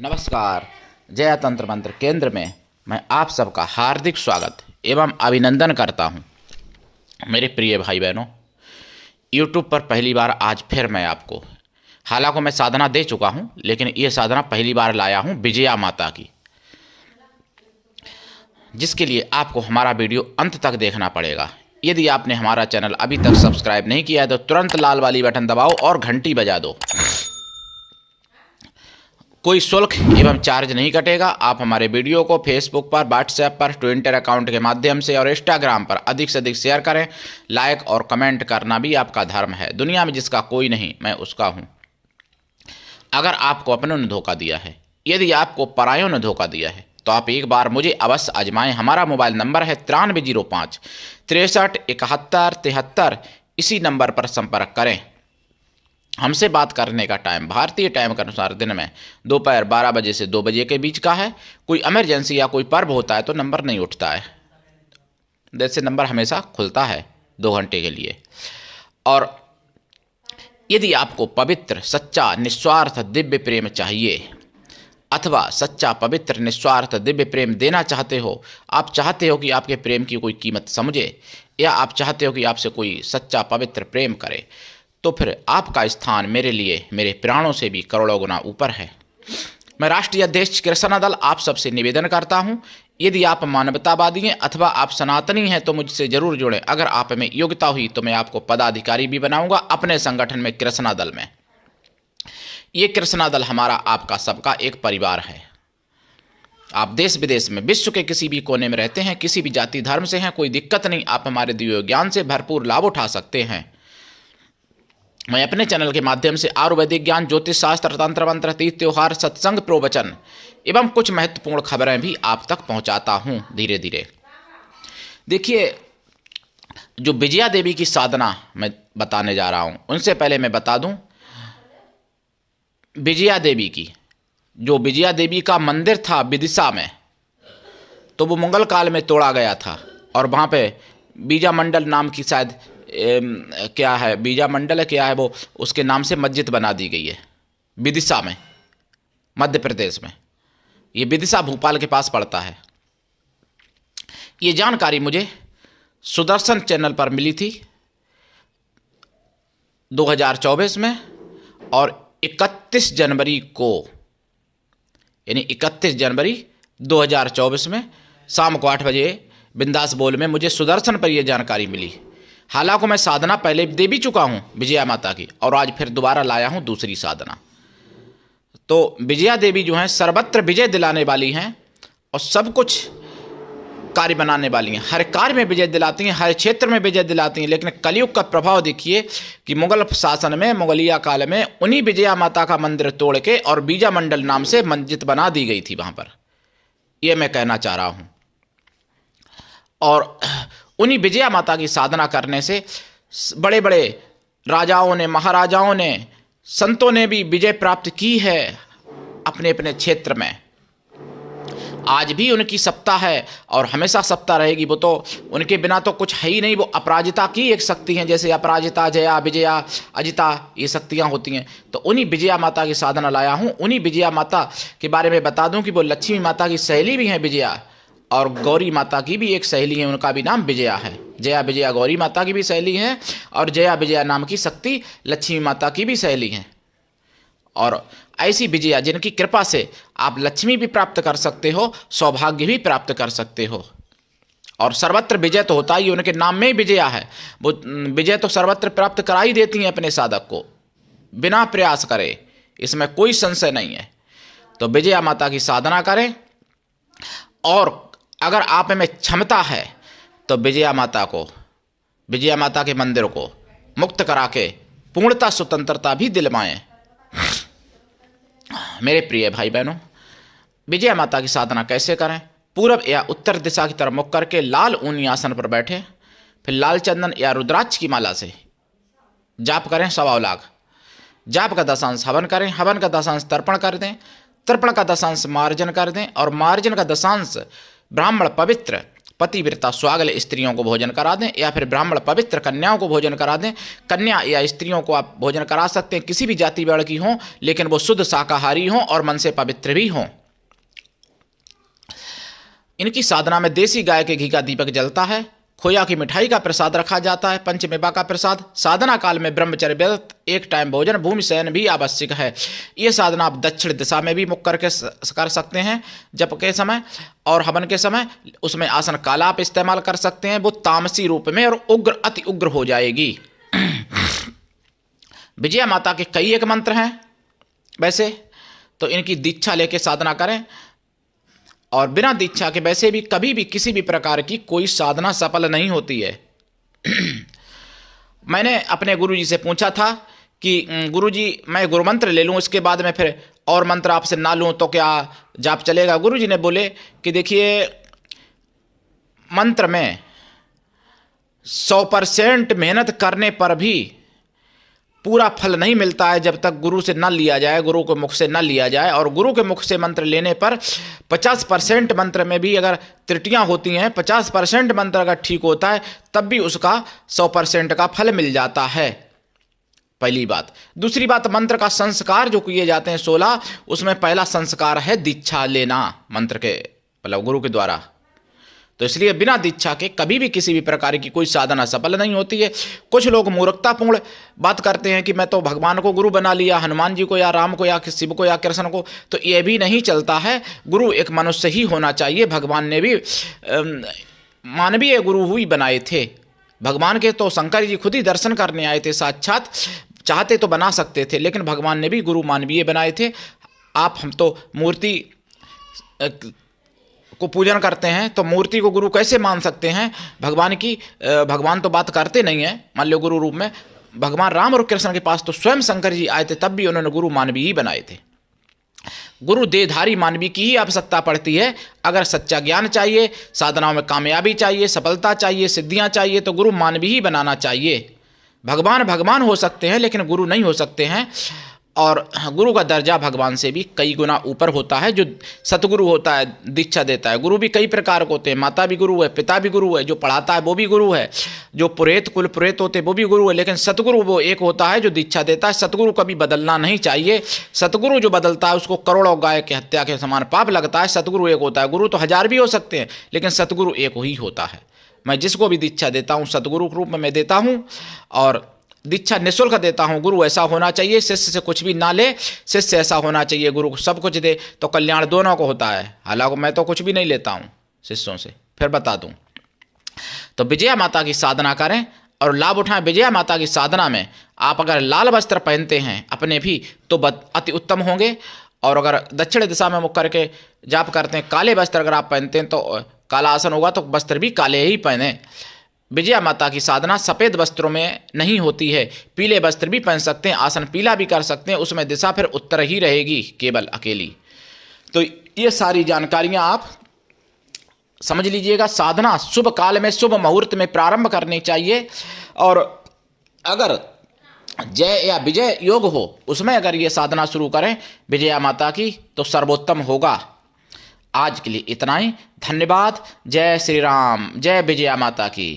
नमस्कार। जया तंत्र मंत्र केंद्र में मैं आप सबका हार्दिक स्वागत एवं अभिनंदन करता हूं। मेरे प्रिय भाई बहनों, YouTube पर पहली बार आज फिर मैं आपको, हालांकि मैं साधना दे चुका हूं, लेकिन ये साधना पहली बार लाया हूं विजया माता की, जिसके लिए आपको हमारा वीडियो अंत तक देखना पड़ेगा। यदि आपने हमारा चैनल अभी तक सब्सक्राइब नहीं किया है तो तुरंत लाल वाली बटन दबाओ और घंटी बजा दो। कोई शुल्क एवं चार्ज नहीं कटेगा। आप हमारे वीडियो को फेसबुक पर, व्हाट्सएप पर, ट्विटर अकाउंट के माध्यम से और इंस्टाग्राम पर अधिक से अधिक शेयर करें। लाइक और कमेंट करना भी आपका धर्म है। दुनिया में जिसका कोई नहीं, मैं उसका हूं। अगर आपको अपनों ने धोखा दिया है, यदि आपको परायों ने धोखा दिया है, तो आप एक बार मुझे अवश्य आजमाएं। हमारा मोबाइल नंबर है 9305 63 71 73। इसी नंबर पर संपर्क करें। हमसे बात करने का टाइम भारतीय टाइम के अनुसार दिन में दोपहर 12 बजे से 2 बजे के बीच का है। कोई इमरजेंसी या कोई पर्व होता है तो नंबर नहीं उठता है, जैसे नंबर हमेशा खुलता है 2 घंटे के लिए। और यदि आपको पवित्र, सच्चा, निस्वार्थ दिव्य प्रेम चाहिए, अथवा सच्चा, पवित्र, निस्वार्थ दिव्य प्रेम देना चाहते हो, आप चाहते हो कि आपके प्रेम की कोई कीमत समझे, या आप चाहते हो कि आपसे कोई सच्चा पवित्र प्रेम करे, तो फिर आपका स्थान मेरे लिए, मेरे प्राणों से भी करोड़ों गुना ऊपर है। मैं राष्ट्रीय अध्यक्ष कृष्णा दल आप सबसे निवेदन करता हूं, यदि आप मानवतावादी हैं अथवा आप सनातनी हैं तो मुझसे जरूर जुड़ें। अगर आप में योग्यता हुई तो मैं आपको पदाधिकारी भी बनाऊंगा अपने संगठन में, कृष्णा दल में। ये कृष्णा दल हमारा, आपका, सबका एक परिवार है। आप देश विदेश में, विश्व के किसी भी कोने में रहते हैं, किसी भी जाति धर्म से हैं, कोई दिक्कत नहीं। आप हमारे दिव्य ज्ञान से भरपूर लाभ उठा सकते हैं। मैं अपने चैनल के माध्यम से आयुर्वेदिक ज्ञान, ज्योतिष शास्त्र, तंत्र मंत्र, तीर्थ त्योहार, सत्संग, प्रवचन एवं कुछ महत्वपूर्ण खबरें भी आप तक पहुंचाता हूं धीरे धीरे। देखिए, जो विजया देवी की साधना मैं बताने जा रहा हूं, उनसे पहले मैं बता दूं, विजया देवी की, जो विजया देवी का मंदिर था विदिशा में, तो वो मुगल काल में तोड़ा गया था। और वहाँ पे बीजा मंडल नाम की, शायद क्या है, बीजा मंडल है क्या है वो, उसके नाम से मस्जिद बना दी गई है विदिशा में, मध्य प्रदेश में। ये विदिशा भोपाल के पास पड़ता है। ये जानकारी मुझे सुदर्शन चैनल पर मिली थी 2024 में, और 31 जनवरी को, यानी 31 जनवरी 2024 में शाम को 8 बजे बिंदास बोल में मुझे सुदर्शन पर यह जानकारी मिली। हालांकि मैं साधना पहले दे भी चुका हूं विजया माता की, और आज फिर दोबारा लाया हूं दूसरी साधना। तो विजया देवी जो हैं, सर्वत्र विजय दिलाने वाली हैं और सब कुछ कार्य बनाने वाली हैं। हर कार्य में विजय दिलाती हैं, हर क्षेत्र में विजय दिलाती हैं। लेकिन कलयुग का प्रभाव देखिए कि मुगल शासन में, मुगलिया काल में, उन्हीं विजया माता का मंदिर तोड़ के और बीजा मंडल नाम से मस्जिद बना दी गई थी वहां पर। यह मैं कहना चाह रहा हूं। और उन्हीं विजया माता की साधना करने से बड़े बड़े राजाओं ने, महाराजाओं ने, संतों ने भी विजय प्राप्त की है अपने अपने क्षेत्र में। आज भी उनकी सत्ता है और हमेशा सत्ता रहेगी। वो तो, उनके बिना तो कुछ है ही नहीं। वो अपराजिता की एक शक्ति हैं, जैसे अपराजिता, जया, विजया, अजिता, ये शक्तियां होती हैं। तो उन्हीं विजया माता की साधना लाया हूं। उन्हीं विजया माता के बारे में बता दूं कि वो लक्ष्मी माता की सहेली भी हैं विजया, और गौरी माता की भी एक सहेली है, उनका भी नाम विजया है। जया विजया गौरी माता की भी सहेली है, और जया विजया नाम की शक्ति लक्ष्मी माता की भी सहेली है। और ऐसी विजया जिनकी कृपा से आप लक्ष्मी भी प्राप्त कर सकते हो, सौभाग्य भी प्राप्त कर सकते हो। और सर्वत्र विजय तो होता ही, उनके नाम में ही विजया है। वो विजय तो सर्वत्र प्राप्त करा ही देती हैं अपने साधक को, बिना प्रयास करे, इसमें कोई संशय नहीं है। तो विजया माता की साधना करें, और अगर आप में क्षमता है तो विजया माता को, विजया माता के मंदिर को मुक्त करा के पूर्णता, स्वतंत्रता भी दिलवाएं। मेरे प्रिय भाई बहनों, विजया माता की साधना कैसे करें? पूर्व या उत्तर दिशा की तरफ मुख करके लाल ऊनी आसन पर बैठे, फिर लाल चंदन या रुद्राक्ष की माला से जाप करें 1.25 लाख। जाप का दशांश हवन करें, हवन का दशांश तर्पण कर दें, तर्पण का दशांश मार्जन कर दें, और मार्जन का दशांश ब्राह्मण, पवित्र पतिव्रता स्वागल स्त्रियों को भोजन करा दें, या फिर ब्राह्मण पवित्र कन्याओं को भोजन करा दें। कन्या या स्त्रियों को आप भोजन करा सकते हैं, किसी भी जाति वर्ण की हों, लेकिन वो शुद्ध शाकाहारी हों और मन से पवित्र भी हों। इनकी साधना में देसी गाय के घी का दीपक जलता है, खोया की मिठाई का प्रसाद रखा जाता है, पंचमेवा का प्रसाद। साधना काल में ब्रह्मचर्य व्रत, एक टाइम भोजन, भूमि शयन भी आवश्यक है। ये साधना आप दक्षिण दिशा में भी मुख करके कर सकते हैं जप के समय, और हवन के समय उसमें आसन काला आप इस्तेमाल कर सकते हैं, वो तामसी रूप में और उग्र अति उग्र हो जाएगी। विजया माता के कई एक मंत्र हैं वैसे, तो इनकी दीक्षा लेके साधना करें, और बिना दीक्षा के वैसे भी कभी भी किसी भी प्रकार की कोई साधना सफल नहीं होती है। मैंने अपने गुरुजी से पूछा था कि गुरुजी मैं गुरु मंत्र ले लूँ, इसके बाद में फिर और मंत्र आपसे ना लूँ तो क्या जाप चलेगा? गुरुजी ने बोले कि देखिए, मंत्र में 100% मेहनत करने पर भी पूरा फल नहीं मिलता है जब तक गुरु से न लिया जाए, गुरु के मुख से न लिया जाए। और गुरु के मुख से मंत्र लेने पर 50% मंत्र में भी अगर त्रुटियां होती हैं, 50% मंत्र अगर ठीक होता है तब भी उसका 100% का फल मिल जाता है, पहली बात। दूसरी बात, मंत्र का संस्कार जो किए जाते हैं 16, उसमें पहला संस्कार है दीक्षा लेना मंत्र के, मतलब गुरु के द्वारा। तो इसलिए बिना दीक्षा के कभी भी किसी भी प्रकार की कोई साधना सफल नहीं होती है। कुछ लोग मूर्खतापूर्ण बात करते हैं कि मैं तो भगवान को गुरु बना लिया, हनुमान जी को या राम को या शिव को या कृष्ण को, तो ये भी नहीं चलता है। गुरु एक मनुष्य ही होना चाहिए। भगवान ने भी मानवीय गुरु ही बनाए थे। भगवान के तो शंकर जी खुद ही दर्शन करने आए थे साक्षात, चाहते तो बना सकते थे, लेकिन भगवान ने भी गुरु मानवीय बनाए थे। हम तो मूर्ति को पूजन करते हैं, तो मूर्ति को गुरु कैसे मान सकते हैं? भगवान तो बात करते नहीं है, मान लो गुरु रूप में। भगवान राम और कृष्ण के पास तो स्वयं शंकर जी आए थे, तब भी उन्होंने गुरु मानवीय ही बनाए थे। गुरु देहधारी मानवीय की ही आवश्यकता पड़ती है। अगर सच्चा ज्ञान चाहिए, साधनाओं में कामयाबी चाहिए, सफलता चाहिए, सिद्धियां चाहिए, तो गुरु मानवीय ही बनाना चाहिए। भगवान हो सकते हैं लेकिन गुरु नहीं हो सकते हैं। और गुरु का दर्जा भगवान से भी कई गुना ऊपर होता है। जो सतगुरु होता है, दीक्षा देता है, गुरु भी कई प्रकार के होते हैं। माता भी गुरु है, पिता भी गुरु है, जो पढ़ाता है वो भी गुरु है, जो कुल पुरेत होते हैं वो भी गुरु है। लेकिन सतगुरु वो एक होता है जो दीक्षा देता है। सतगुरु कभी बदलना नहीं चाहिए। सतगुरु जो बदलता है उसको करोड़ों गाय की हत्या के समान पाप लगता है। सतगुरु एक होता है। गुरु तो 1000 भी हो सकते हैं, लेकिन सतगुरु एक ही होता है। मैं जिसको भी दीक्षा देता हूँ सतगुरु के रूप में मैं देता हूँ, और दीक्षा निःशुल्क देता हूँ। गुरु ऐसा होना चाहिए, शिष्य से कुछ भी ना ले, शिष्य ऐसा होना चाहिए गुरु को सब कुछ दे, तो कल्याण दोनों को होता है। हालांकि मैं तो कुछ भी नहीं लेता हूँ शिष्यों से। फिर बता दूँ, तो विजया माता की साधना करें और लाभ उठाएं। विजया माता की साधना में आप अगर लाल वस्त्र पहनते हैं अपने भी, तो अति उत्तम होंगे। और अगर दक्षिण दिशा में मुख करके जाप करते हैं, काले वस्त्र अगर आप पहनते हैं तो काला आसन होगा, तो वस्त्र भी काले ही पहने। विजया माता की साधना सफ़ेद वस्त्रों में नहीं होती है, पीले वस्त्र भी पहन सकते हैं, आसन पीला भी कर सकते हैं, उसमें दिशा फिर उत्तर ही रहेगी केवल अकेली। तो ये सारी जानकारियां आप समझ लीजिएगा। साधना शुभ काल में शुभ मुहूर्त में प्रारंभ करनी चाहिए, और अगर जय या विजय योग हो उसमें अगर ये साधना शुरू करें विजया माता की, तो सर्वोत्तम होगा। आज के लिए इतना ही। धन्यवाद। जय श्री राम। जय विजया माता की।